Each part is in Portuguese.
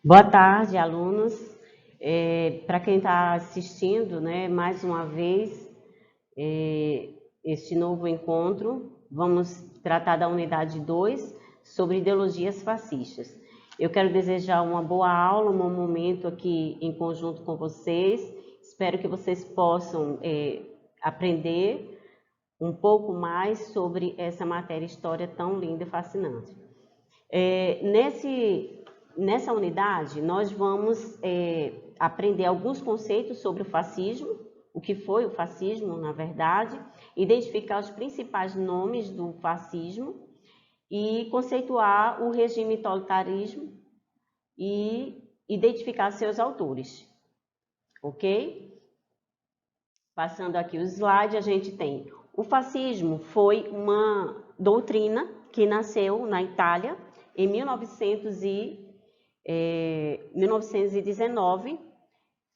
Boa tarde, alunos. Para quem está assistindo, né, mais uma vez, este novo encontro, vamos tratar da unidade 2 sobre ideologias fascistas. Eu quero desejar uma boa aula, um bom momento aqui em conjunto com vocês. Espero que vocês possam aprender um pouco mais sobre essa matéria história tão linda e fascinante. Nessa unidade, nós vamos aprender alguns conceitos sobre o fascismo, o que foi o fascismo, na verdade, identificar os principais nomes do fascismo e conceituar o regime totalitarismo e identificar seus autores, ok? Passando aqui o slide, a gente tem o fascismo foi uma doutrina que nasceu na Itália em 1919,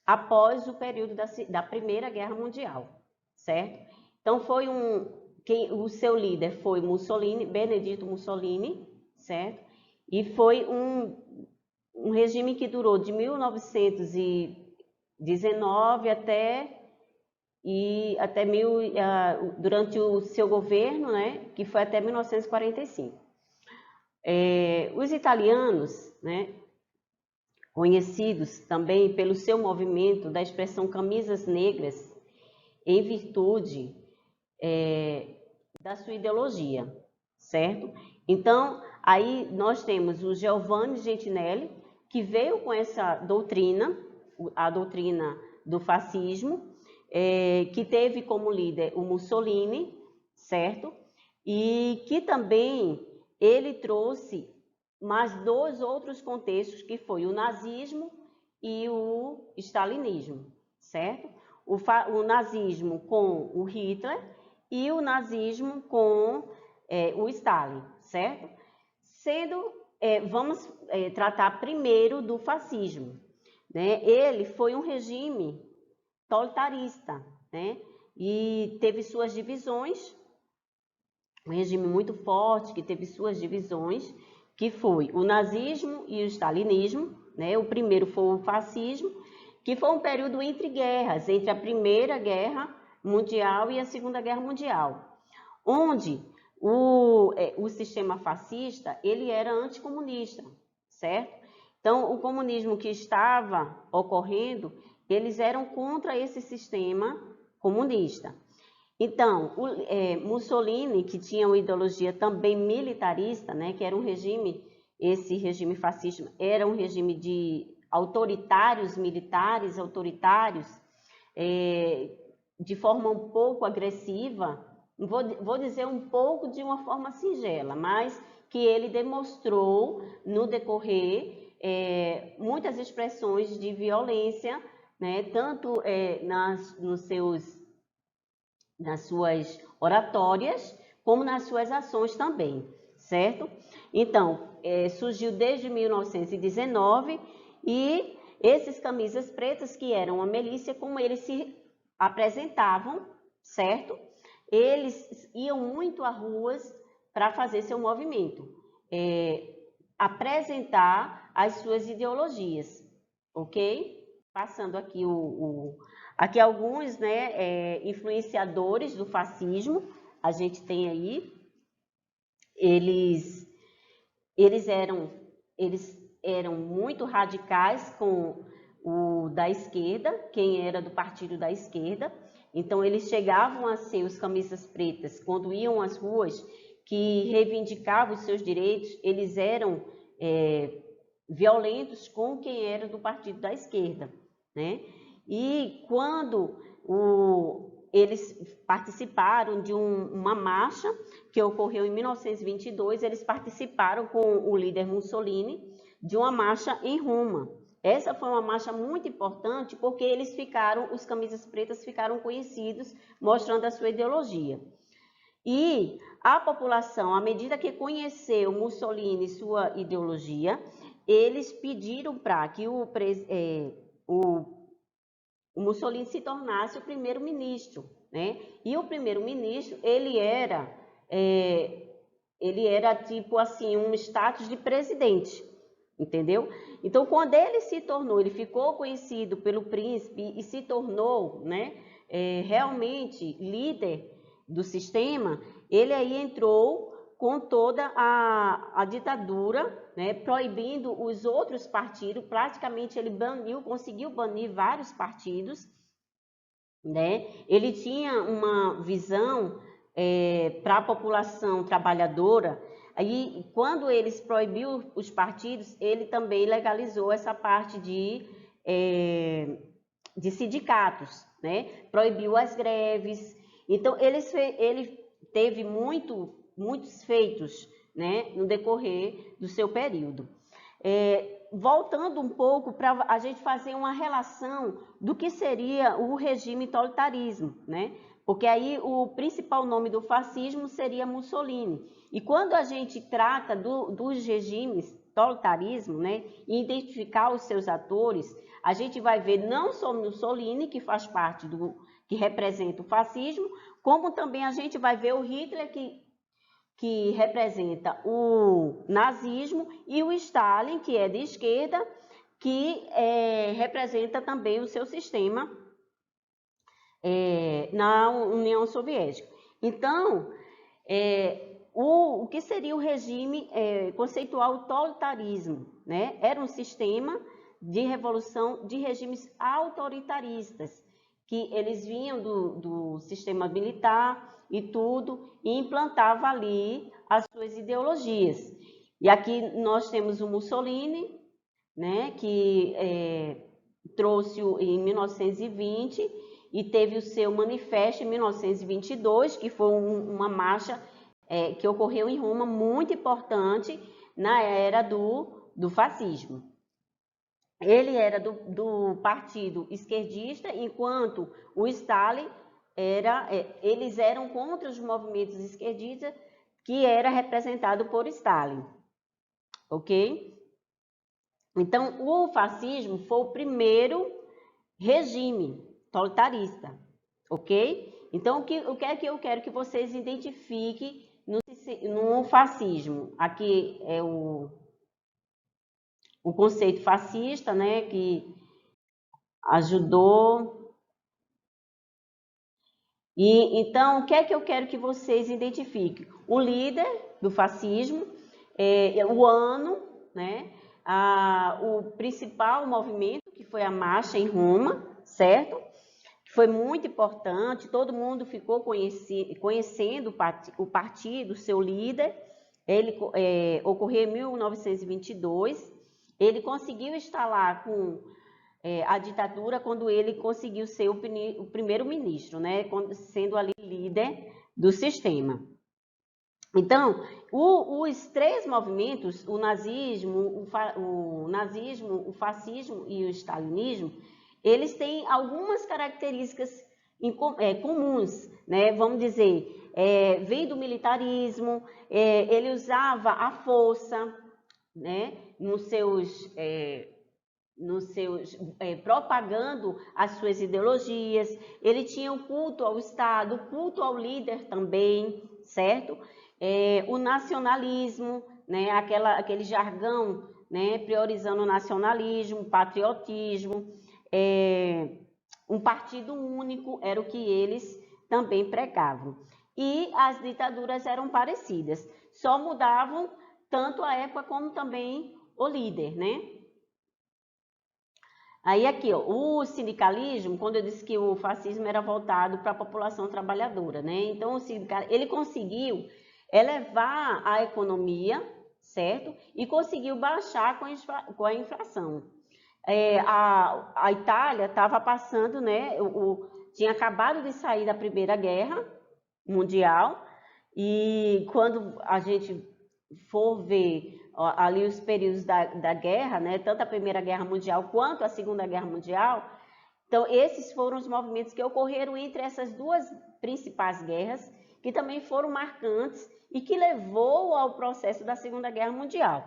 após o período da Primeira Guerra Mundial, certo? Então o seu líder foi Mussolini, Benedetto Mussolini, certo? E foi um regime que durou de 1919 durante o seu governo, né, que foi até 1945. Os italianos, né, conhecidos também pelo seu movimento da expressão camisas negras, em virtude da sua ideologia, certo? Então, aí nós temos o Giovanni Gentinelli, que veio com essa doutrina, a doutrina do fascismo, que teve como líder o Mussolini, certo? E que também ele trouxe mais dois outros contextos, que foi o nazismo e o stalinismo, certo? O nazismo com o Hitler e o nazismo com o Stalin, certo? Vamos tratar primeiro do fascismo, né? Ele foi um regime totalitarista, né? E teve suas divisões, um regime muito forte que teve suas divisões, que foi o nazismo e o stalinismo, né? O primeiro foi o fascismo, que foi um período entre guerras, entre a Primeira Guerra Mundial e a Segunda Guerra Mundial, onde o sistema fascista ele era anticomunista, certo? Então, o comunismo que estava ocorrendo, eles eram contra esse sistema comunista. Então, Mussolini, que tinha uma ideologia também militarista, né, que era um regime, esse regime fascista era um regime de autoritários, militares autoritários, de forma um pouco agressiva, vou dizer um pouco de uma forma singela, mas que ele demonstrou no decorrer muitas expressões de violência, né, tanto nas suas oratórias, como nas suas ações também, certo? Então, surgiu desde 1919 e esses camisas pretas, que eram a milícia, como eles se apresentavam, certo? Eles iam muito a ruas para fazer seu movimento, apresentar as suas ideologias, ok? Passando aqui aqui alguns, né, influenciadores do fascismo, a gente tem aí, eles eram muito radicais com o da esquerda, quem era do partido da esquerda. Então, eles chegavam a ser os camisas pretas, quando iam às ruas, que reivindicavam os seus direitos, eles eram violentos com quem era do partido da esquerda, né? E quando eles participaram de uma marcha que ocorreu em 1922, eles participaram com o líder Mussolini de uma marcha em Roma. Essa foi uma marcha muito importante porque os camisas pretas ficaram conhecidos, mostrando a sua ideologia. E a população, à medida que conheceu Mussolini e sua ideologia, eles pediram para que o Mussolini se tornasse o primeiro-ministro, né? E o primeiro-ministro, ele era tipo assim, um status de presidente, entendeu? Então, quando ele se tornou, ele ficou conhecido pelo príncipe e se tornou, né, realmente líder do sistema, ele aí entrou com toda a ditadura, né, proibindo os outros partidos, praticamente ele baniu, conseguiu banir vários partidos, né? Ele tinha uma visão para a população trabalhadora. Aí, quando eles proibiu os partidos, ele também legalizou essa parte de sindicatos, né? Proibiu as greves. Então, ele teve muitos feitos, né, no decorrer do seu período. Voltando um pouco para a gente fazer uma relação do que seria o regime totalitarismo, né? Porque aí o principal nome do fascismo seria Mussolini. E quando a gente trata dos regimes totalitarismo, né, e identificar os seus atores, a gente vai ver não só Mussolini, que faz parte que representa o fascismo, como também a gente vai ver o Hitler, que representa o nazismo, e o Stalin, que é de esquerda, que representa também o seu sistema na União Soviética. Então, o que seria o regime conceitual totalitarismo, né? Era um sistema de revolução de regimes autoritaristas, que eles vinham do sistema militar e tudo, e implantava ali as suas ideologias. E aqui nós temos o Mussolini, né, que trouxe em 1920 e teve o seu manifesto em 1922, que foi uma marcha que ocorreu em Roma, muito importante na era do fascismo. Ele era do partido esquerdista, enquanto o Stalin eles eram contra os movimentos esquerdistas, que era representado por Stalin, ok? Então, o fascismo foi o primeiro regime totalitarista, ok? Então, o que é que eu quero que vocês identifiquem no fascismo? Aqui é o conceito fascista, né, que ajudou. E então, o que é que eu quero que vocês identifiquem? O líder do fascismo, o ano, né, o principal movimento, que foi a marcha em Roma, certo? Foi muito importante, todo mundo ficou conhecendo o partido, seu líder. Ele ocorreu em 1922, ele conseguiu instalar com a ditadura quando ele conseguiu ser o primeiro-ministro, né, sendo ali líder do sistema. Então, os três movimentos, o nazismo, o fascismo e o stalinismo, eles têm algumas características comuns, né? Vamos dizer, vem do militarismo, ele usava a força, né, nos seus propagando as suas ideologias. Ele tinha o culto ao Estado, o culto ao líder também, certo? O nacionalismo, né, aquele jargão, né, priorizando o nacionalismo, patriotismo, um partido único era o que eles também pregavam. E as ditaduras eram parecidas, só mudavam tanto a época como também o líder, né? Aí aqui, ó, o sindicalismo, quando eu disse que o fascismo era voltado para a população trabalhadora, né? Então, o sindicalismo, ele conseguiu elevar a economia, certo? E conseguiu baixar com a inflação. A Itália estava passando, né? Tinha acabado de sair da Primeira Guerra Mundial, e quando a gente for ver ali os períodos da guerra, né, tanto a Primeira Guerra Mundial quanto a Segunda Guerra Mundial, então esses foram os movimentos que ocorreram entre essas duas principais guerras, que também foram marcantes e que levou ao processo da Segunda Guerra Mundial.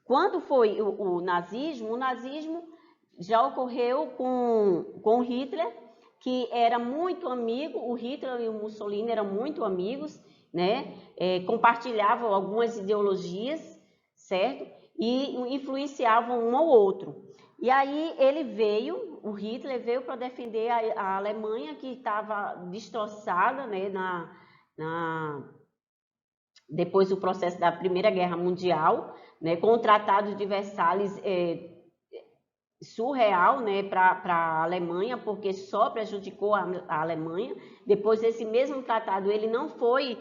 Quando foi o nazismo já ocorreu com Hitler, que era muito amigo, o Hitler e o Mussolini eram muito amigos, né, compartilhavam algumas ideologias, certo? E influenciavam um ao outro. E aí o Hitler veio para defender a Alemanha, que estava destroçada, né, depois do processo da Primeira Guerra Mundial, né, com o Tratado de Versalhes surreal, né, para a Alemanha, porque só prejudicou a Alemanha. Depois desse mesmo tratado, ele não foi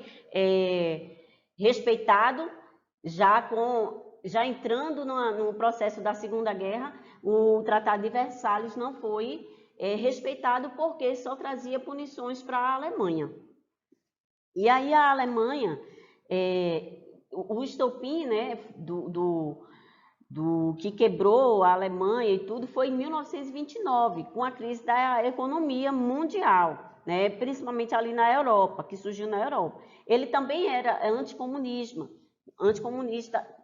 respeitado, já entrando no processo da Segunda Guerra, o Tratado de Versalhes não foi respeitado porque só trazia punições para a Alemanha. E aí a Alemanha, o estopim, né, do que quebrou a Alemanha e tudo foi em 1929, com a crise da economia mundial, né, principalmente ali na Europa, que surgiu na Europa. Ele também era anticomunista,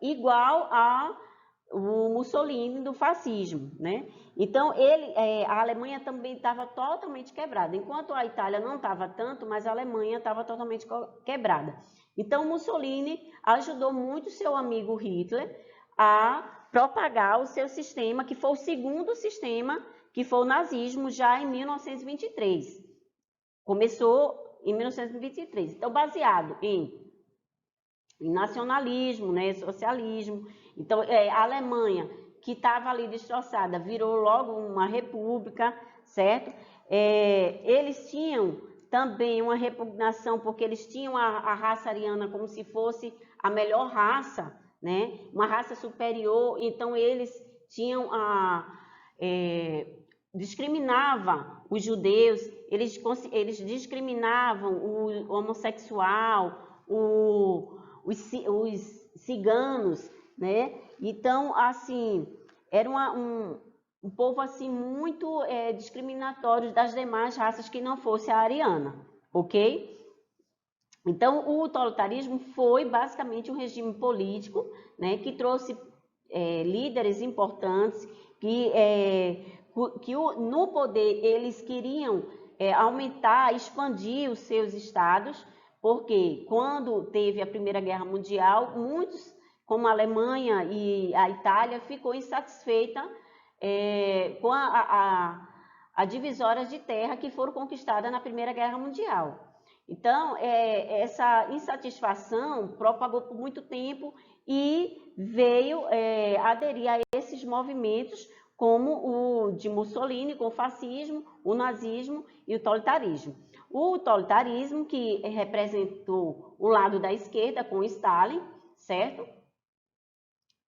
igual o Mussolini do fascismo, né? Então, a Alemanha também estava totalmente quebrada. Enquanto a Itália não estava tanto, mas a Alemanha estava totalmente quebrada. Então, Mussolini ajudou muito seu amigo Hitler a propagar o seu sistema, que foi o segundo sistema, que foi o nazismo, já em 1923. Começou em 1923. Então, baseado em nacionalismo, né, socialismo. Então, a Alemanha, que estava ali destroçada, virou logo uma república, certo? Eles tinham também uma repugnação, porque eles tinham a raça ariana como se fosse a melhor raça, né? Uma raça superior, então eles tinham discriminavam os judeus, eles discriminavam o homossexual, os ciganos, né? Então, assim, era um povo assim muito discriminatório das demais raças que não fosse a ariana, ok? Então, o totalitarismo foi basicamente um regime político, né, que trouxe líderes importantes que no poder eles queriam aumentar, expandir os seus estados, porque quando teve a Primeira Guerra Mundial, muitos, como a Alemanha e a Itália, ficou insatisfeita com a divisórias de terra que foram conquistadas na Primeira Guerra Mundial. Então, essa insatisfação propagou por muito tempo e veio aderir a esses movimentos como o de Mussolini, com o fascismo, o nazismo e o totalitarismo. O totalitarismo, que representou o lado da esquerda com Stalin, certo?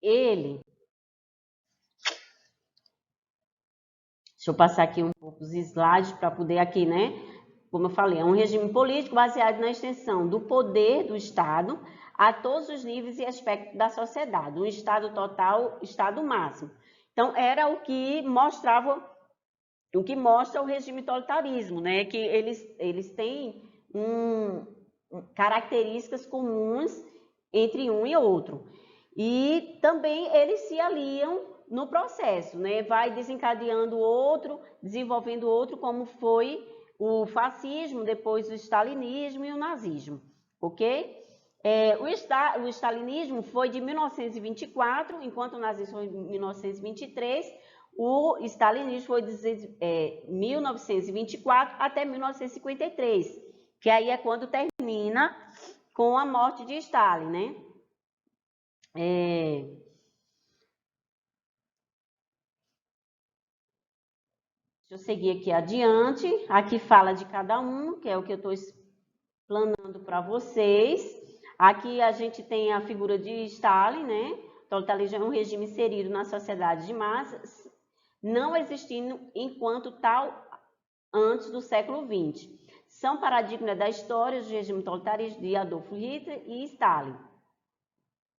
Deixa eu passar aqui um pouco os slides para poder aqui, né? Como eu falei, é um regime político baseado na extensão do poder do Estado a todos os níveis e aspectos da sociedade. Um Estado total, Estado máximo. Então, era o que mostrava, o que mostra o regime totalitarismo, né? Que eles têm características comuns entre um e outro. E também eles se aliam no processo, né? Vai desencadeando outro, desenvolvendo outro, como foi o fascismo, depois o stalinismo e o nazismo, ok? O stalinismo foi de 1924, enquanto o nazismo foi de 1923, o stalinismo foi de 1924 até 1953, que aí é quando termina com a morte de Stalin, né? Deixa eu seguir aqui adiante. Aqui fala de cada um, que é o que eu estou explanando para vocês. Aqui a gente tem a figura de Stalin, né? O totalitarismo é um regime inserido na sociedade de massas, não existindo enquanto tal antes do século XX. São paradigmas da história do regime totalitarista de Adolf Hitler e Stalin.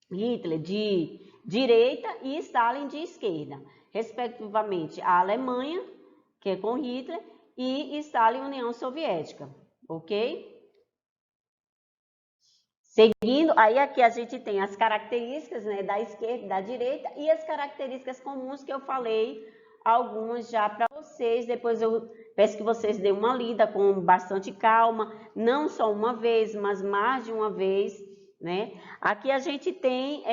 Hitler de direita e Stalin de esquerda, respectivamente a Alemanha, que é com Hitler, e Stalin, União Soviética, ok? Seguindo, aí aqui a gente tem as características, né, da esquerda e da direita e as características comuns que eu falei, algumas já para vocês, depois eu Peço que vocês deem uma lida com bastante calma, não só uma vez, mas mais de uma vez, né? Aqui a gente tem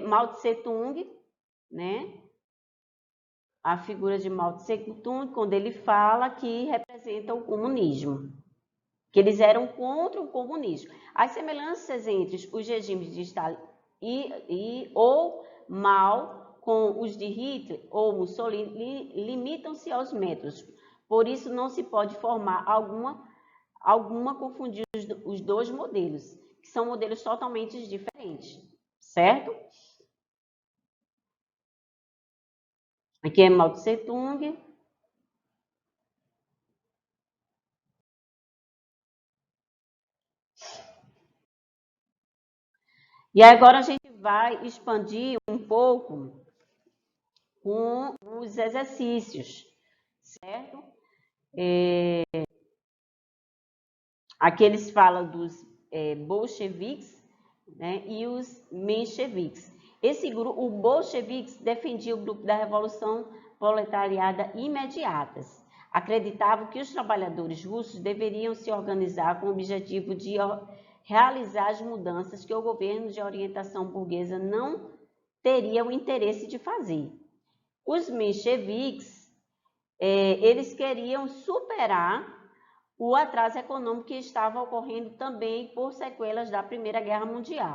Mao Tse Tung, né? A figura de Mao Tse Tung, quando ele fala que representa o comunismo, que eles eram contra o comunismo. As semelhanças entre os regimes de Stalin ou Mao com os de Hitler ou Mussolini limitam-se aos métodos. Por isso, não se pode formar alguma confundir os dois modelos, que são modelos totalmente diferentes, certo? Aqui é Mao Tse Tung. E agora a gente vai expandir um pouco com os exercícios, certo? Aqui eles falam dos bolcheviques, né, e os mencheviques. O bolcheviques defendia o grupo da Revolução Proletariada imediatas. Acreditavam que os trabalhadores russos deveriam se organizar com o objetivo de realizar as mudanças que o governo de orientação burguesa não teria o interesse de fazer. Os mencheviques, eles queriam superar o atraso econômico que estava ocorrendo também por sequelas da Primeira Guerra Mundial,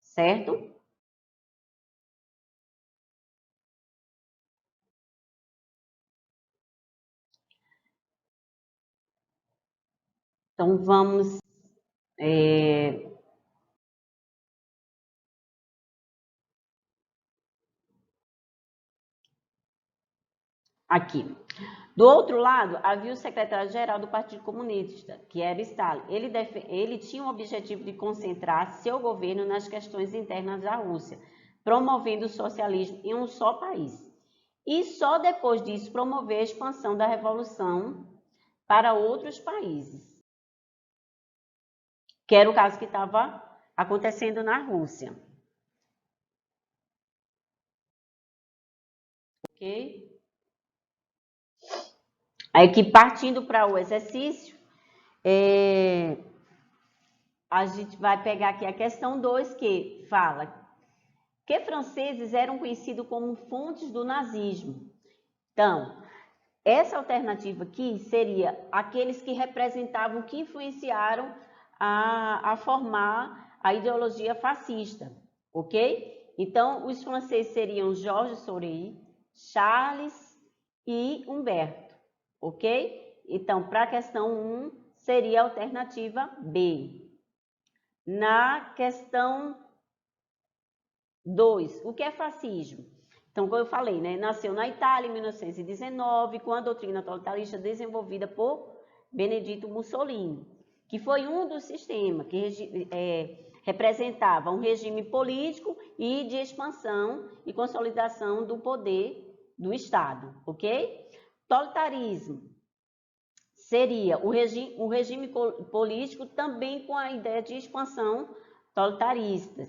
certo? Então, vamos aqui. Do outro lado, havia o secretário-geral do Partido Comunista, que era Stalin. Ele tinha o objetivo de concentrar seu governo nas questões internas da Rússia, promovendo o socialismo em um só país. E só depois disso promover a expansão da revolução para outros países, que era o caso que estava acontecendo na Rússia. Ok? Aí que partindo para o exercício, a gente vai pegar aqui a questão 2, que fala que franceses eram conhecidos como fontes do nazismo. Então, essa alternativa aqui seria aqueles que representavam, que influenciaram a formar a ideologia fascista, ok? Então, os franceses seriam Georges Sorel, Charles e Humberto, ok? Então, para a questão 1, seria a alternativa B. Na questão 2, o que é fascismo? Então, como eu falei, né, nasceu na Itália em 1919, com a doutrina totalitarista desenvolvida por Benedito Mussolini, que foi um dos sistemas que representava um regime político e de expansão e consolidação do poder do Estado, ok? Totalitarismo seria o regime político também com a ideia de expansão totalitaristas.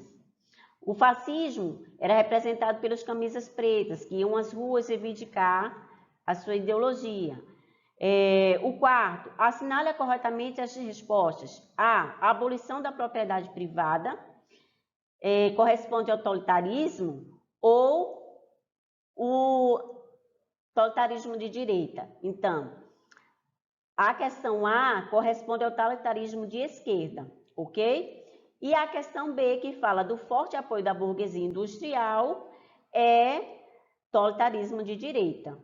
O fascismo era representado pelas camisas pretas, que iam às ruas reivindicar a sua ideologia. O quarto, assinale corretamente as respostas. A abolição da propriedade privada corresponde ao totalitarismo ou o totalitarismo de direita. Então, a questão A corresponde ao totalitarismo de esquerda, ok? E a questão B, que fala do forte apoio da burguesia industrial, é totalitarismo de direita,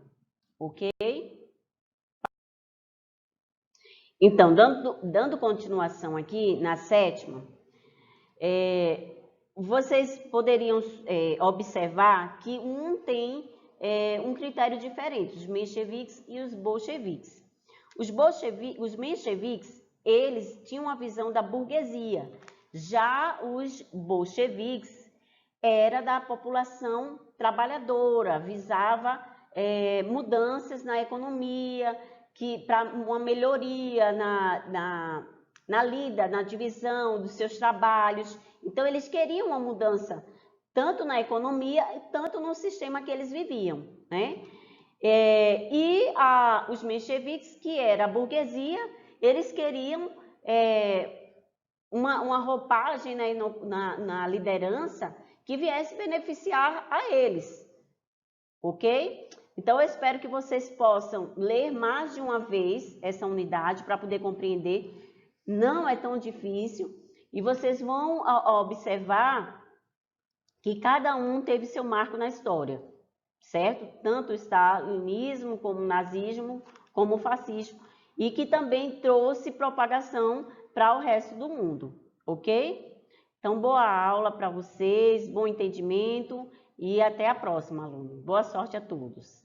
ok? Então, dando continuação aqui na sétima, vocês poderiam observar que um tem um critério diferente, os mencheviques e os bolcheviques. Os mencheviques, eles tinham a visão da burguesia, já os bolcheviques era da população trabalhadora, visava mudanças na economia, para uma melhoria na lida, na divisão dos seus trabalhos. Então, eles queriam uma mudança tanto na economia, tanto no sistema que eles viviam, né? Os mencheviques, que era a burguesia, eles queriam uma roupagem, né, na liderança que viesse beneficiar a eles, ok? Então, eu espero que vocês possam ler mais de uma vez essa unidade para poder compreender. Não é tão difícil e vocês vão observar que cada um teve seu marco na história, certo? Tanto o stalinismo, como o nazismo, como o fascismo, e que também trouxe propagação para o resto do mundo, ok? Então, boa aula para vocês, bom entendimento e até a próxima, aluno. Boa sorte a todos.